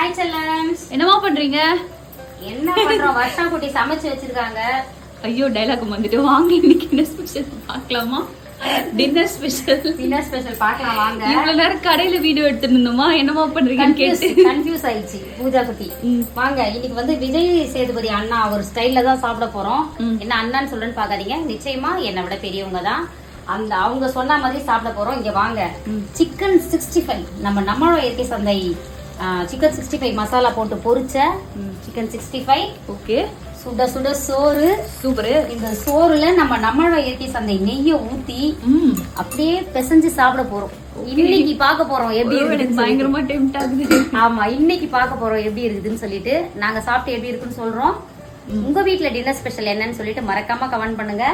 Hi செல்லம்ஸ். என்னமா பண்றீங்க? என்ன பண்றோம்? வர்ஷா குட்டி சமைச்சு வச்சிருக்காங்க. ஐயோ டைலாக் வந்துட்டு வாங்க, இன்னைக்கு என்ன ஸ்பெஷல் பார்க்கலாமா? டின்னர் ஸ்பெஷல் பார்க்கலாம் வாங்க. இவ்வளவு நேரம் கடையில வீடியோ எடுத்துட்டு இருந்தோமா, என்னமா பண்றீங்கன்னு கேட்டு கன்ஃபியூஸ் ஆயிடுச்சு பூஜா குட்டி. வாங்க, இன்னைக்கு வந்து விஜய் சேதுபதி அண்ணா ஒரு ஸ்டைல்ல தான் சாப்பிட போறோம். என்ன அண்ணான்னு சொல்றேன்னு பாக்காதீங்க, நிச்சயமா என்னை விட பெரியவங்க தான். அந்த அவங்க சொன்ன மாதிரி சாப்பிட போறோம். இங்க வாங்க, சிக்கன் 65 நம்ம இயற்கை சந்தை சிக்கன் 65 மசாலா போட்டு பொரிச்ச சிக்கன் 65. ஓகே, சுட சுட சோறு. சூப்பர். இந்த சோறுல நம்ம இயற்கை சந்தை நெய்ய ஊத்தி அப்படியே பிசைஞ்சு சாப்பிட போறோம். இன்னைக்கு பார்க்க போறோம் எப்படி இருக்கு. பயங்கரமா டெம்ப்ட் ஆகுது. ஆமா, இன்னைக்கு பார்க்க போறோம் எப்படி இருக்குதுன்னு சொல்லிட்டு. நாங்க சாப்பிட்டு எப்படி இருக்குன்னு சொல்றோம். உங்க வீட்டுல டின்னர் ஸ்பெஷல் என்னன்னு சொல்லிட்டு மறக்காம கமெண்ட் பண்ணுங்க.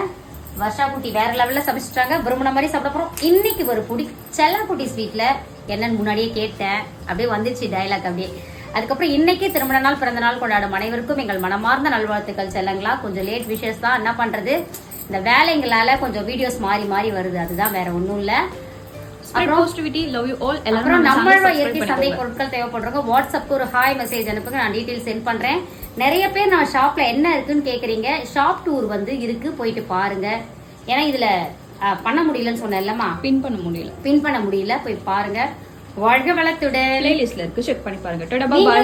வர்ஷா குட்டி வேற லெவல்ல சமைச்சிட்டாங்க, விரும்பின மாதிரி சாப்பிட போறோம். இன்னைக்கு ஒரு குடி செல்லா குட்டி ஸ்வீட்ல என்னன்னு முன்னாடியே கேட்டேன், அப்படியே வந்துருச்சு டைலாக் அப்படியே. அதுக்கப்புறம் இன்னைக்கு திருமண நாள் பிறந்த நாள் கொண்டாடும் அனைவருக்கும் எங்கள் மனமார்ந்த நல்வாழ்த்துக்கள் செல்லங்களா. கொஞ்சம் லேட் விஷஸ் தான், என்ன பண்றது, இந்த வேலைங்களால கொஞ்சம் வீடியோஸ் மாறி மாறி வருது, அதுதான், வேற ஒண்ணும் இல்ல. அப்புறம் நம்ம இயற்கை சந்தை பொருட்கள் தேவைப்படுறவங்க வாட்ஸ்அப்க்கு ஒரு ஹாய் மெசேஜ் அனுப்புங்க, நான் டீடைல் சென்ட் பண்றேன். நிறைய பேர் நான் ஷாப்ல என்ன இருக்குன்னு கேக்குறீங்க. ஷாப் டூர் வந்து இருக்கு, போயிட்டு பாருங்க. ஏன்னா இதுல பண்ண முடியலன்னு சொன்னேன்லமா, பின் பண்ண முடியல, போய் பாருங்க. வாழ்க வளத்துடன் பிளேலிஸ்ட்ல இருக்கு, செக் பண்ணி பாருங்க.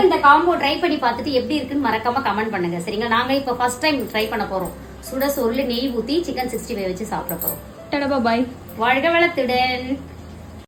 இந்த காம்போ ட்ரை பண்ணி பார்த்துட்டு எப்படி இருக்குன்னு மறக்காம கமெண்ட் பண்ணுங்க, சரிங்களா? நாங்க இப்ப ஃபர்ஸ்ட் டைம் ட்ரை பண்ண போறோம். சுட சோறுல நெய் ஊத்தி சிக்கன் 65 வச்சு சாப்பிட போறோம். பாய். வாழ்க வளத்துடன்.